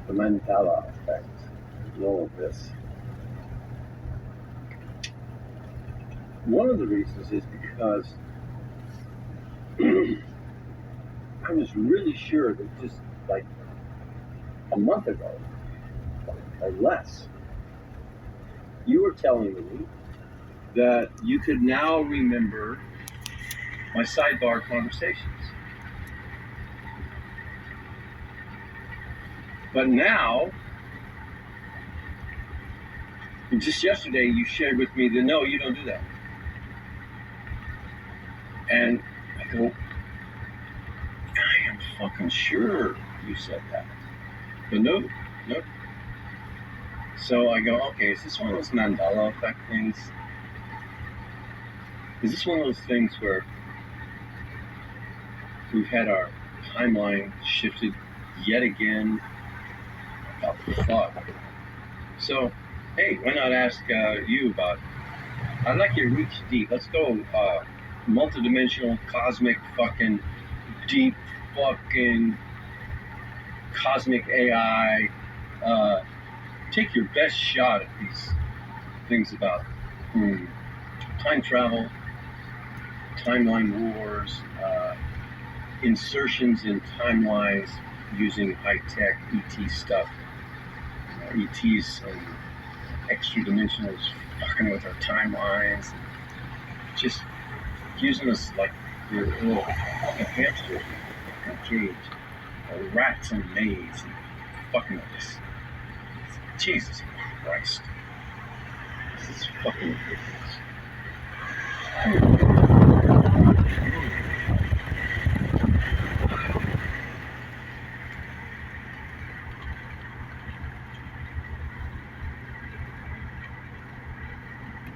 The Mandela effect, all of this. One of the reasons is because I was really sure that just like a month ago, or less, you were telling me that you could now remember my sidebar conversations. But now, just yesterday, you shared with me that no, you don't do that. And I go, I am fucking sure you said that. But nope. So I go, okay, is this one of those Mandela effect things? Is this one of those things where we've had our timeline shifted yet again? Oh, fuck. So, hey, why not ask you about, I'd like you to reach deep. Let's go multidimensional, cosmic, fucking, deep, fucking, cosmic AI. Take your best shot at these things about time travel, timeline wars, insertions in timelines using high-tech ET stuff. ETs and extra dimensionals fucking with our timelines, just using us like we're little hamsters in a cage, or rats in a maze, and fucking with us. Jesus Christ. This is fucking ridiculous.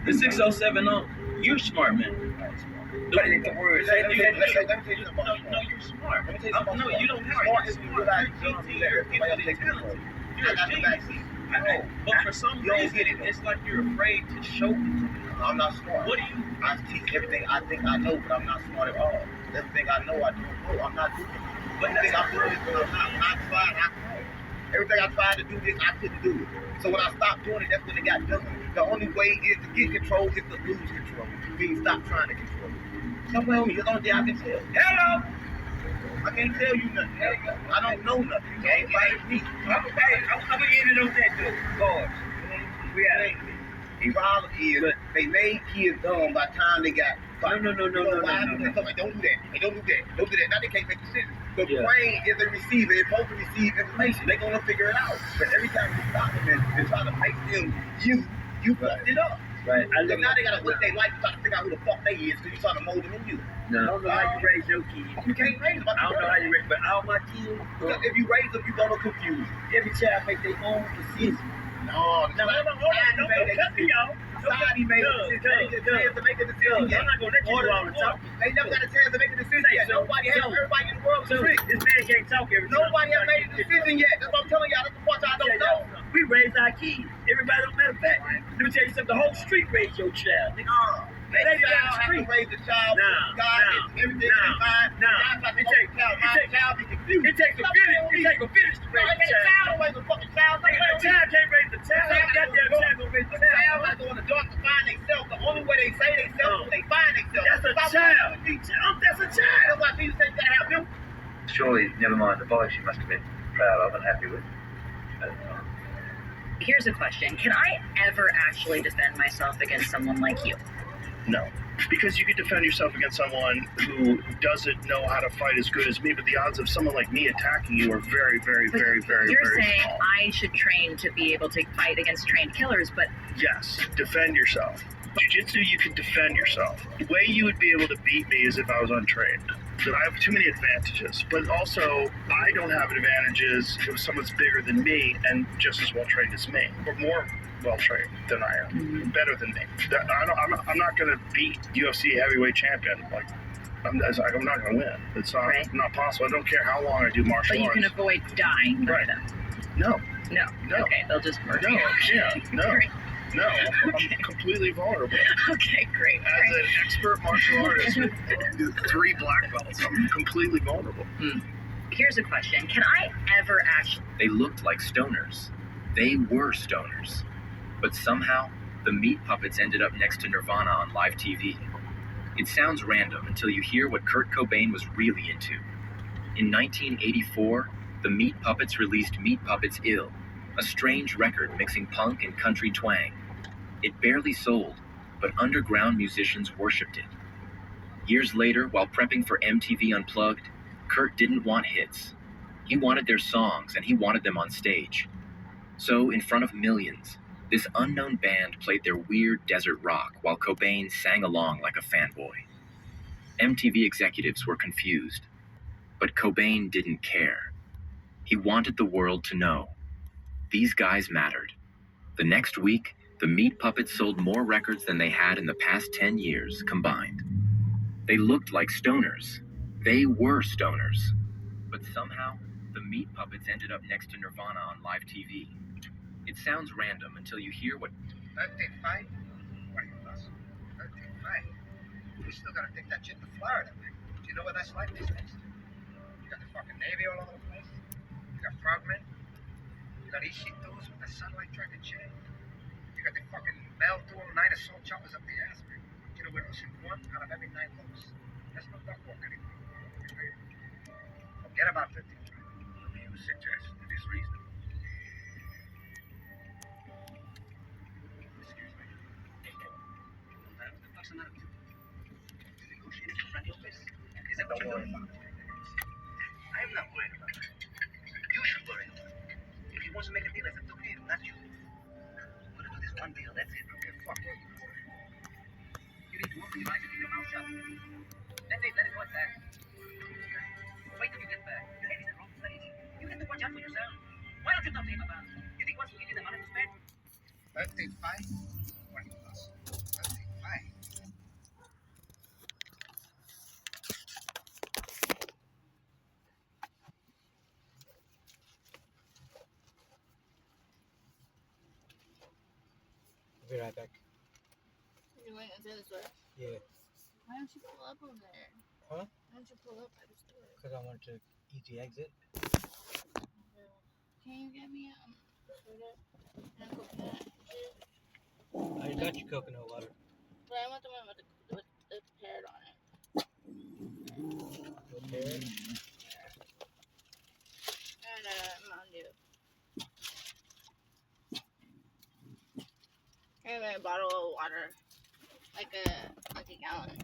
The 607 you're smart, man. But the words. Let me tell you something. No, you're smart. Let me tell you something. No, you don't have Smart it. is You're realize gifted, you're talented. You're a genius. But for some You don't reason, get it. it's like you're afraid to show it. I'm not smart. What do you? I teach everything I think I know, but I'm not smart at all. Everything I know, I don't know. I'm not doing it. But everything I'm doing is when I'm not. When I tried, I failed. Everything I tried to do this, I couldn't do it. So when I stopped doing it, that's when it got done. The only way is to get control is to lose control. Means stop trying to control it. Somewhere on me, it's the only thing I can tell. Hello! I can't tell you nothing. I don't know nothing. You can't fight me. I'm gonna end it on that though. Boys. We are. Evolve is they made kids dumb by the time they got. No. Don't do that. Don't do that. Now they can't make decisions. The brain is a receiver. It's supposed to receive information. They're gonna figure it out. But every time you stop them and try to make them you fucked it up. Right. So now they gotta live their life trying to figure out who the fuck they is because you trying to mold them in you. No. I don't know how you raise your kids. You can't raise them. I don't know how you raise, but all my kids. Because if you raise them, you're gonna confuse them. Every child make their own decision. No, Hold on. Don't cut me off. Society made a decision. They get a chance to make a decision. I'm not gonna let you do all the talking. They never got a chance to make a decision yet. Nobody has. Everybody in the world is So free. this man can't talk every time. Nobody has made a decision yet. That's what I'm telling y'all. That's the part y'all don't know. We raise our kids. Everybody don't matter of fact. Let me tell you something. The whole street raised your child. That child has to raise the child. God is everything is fine. It takes a village to raise a child. Raise a fucking child. A child can't raise a child. Goddamn child gonna raise a child. Child has to go in the dark to find themselves. The only way they say themselves is they find themselves. That's a child. That's a child. That's why Jesus said you gotta have them. Surely, never mind the boy, she must have been proud of and happy with. Here's a question. Can I ever actually defend myself against someone like you? No. Because you could defend yourself against someone who doesn't know how to fight as good as me, but the odds of someone like me attacking you are very, very, But very, very, You're very saying small. I should train to be able to fight against trained killers, but Yes, defend yourself. Jiu-jitsu, you can defend yourself. The way you would be able to beat me is if I was untrained. That I have too many advantages, but also I don't have advantages if someone's bigger than me and just as well trained as me, or more well trained than I am, better than me. I'm not going to beat UFC heavyweight champion. I'm not going to win. It's not Right. not possible. I don't care how long I do martial but you arts. can avoid dying by Right. them. No. No. No. Okay, they'll just murder No, you. yeah, no, Great. no. I'm completely vulnerable. Okay, great. All As right. an expert martial artist with 3 black belts, I'm completely vulnerable. Here's a question. Can I ever actually... They looked like stoners. They were stoners. But somehow, the Meat Puppets ended up next to Nirvana on live TV. It sounds random until you hear what Kurt Cobain was really into. In 1984, the Meat Puppets released Meat Puppets Ill, a strange record mixing punk and country twang. It barely sold, but underground musicians worshipped it. Years later, while prepping for MTV Unplugged, Kurt didn't want hits. He wanted their songs, and he wanted them on stage. So, in front of millions, this unknown band played their weird desert rock while Cobain sang along like a fanboy. MTV executives were confused, but Cobain didn't care. He wanted the world to know. These guys mattered. The next week, the Meat Puppets sold more records than they had in the past 10 years combined. They looked like stoners. They were stoners. But somehow, the Meat Puppets ended up next to Nirvana on live TV. It sounds random until you hear what 35? What plus? 35. We still gotta take that shit to Florida, man. Do you know what that's like these days? You got the fucking Navy all over the place. You got frogmen. You got Ishitos with the sunlight dragon shit. You got the fucking Bell Duel 9 assault choppers up the ass, man. You know we're losing 1 out of every 9 votes. That's no duck walk anymore. Forget about 53. You suggest it is reasonable. Excuse me. What's the matter with you? You negotiating for friendly space? Is that what you're doing? I'm not worried about that. You should worry about it. If he wants to make a deal, it's up to him, not you. We'll do this one deal, that's it. Okay, fuck it. You need to open your eyes and keep your mouth shut. That's it, let it go at that. Wait till you get back. Your head is in the wrong place. You have to watch out for yourself. Why don't you talk to him about it? You think once we give you the money to spend? 35? 1 plus. 35. be right back. You went into the store? Yeah. Why don't you pull up over there? Huh? Why don't you pull up at the store? Because I want to eat the exit. Can you get me soda and coconut juice? I got you coconut water. But I want the one with the parrot on it. The parrot? And Mountain Dew. And a bottle of water. Like a gallon.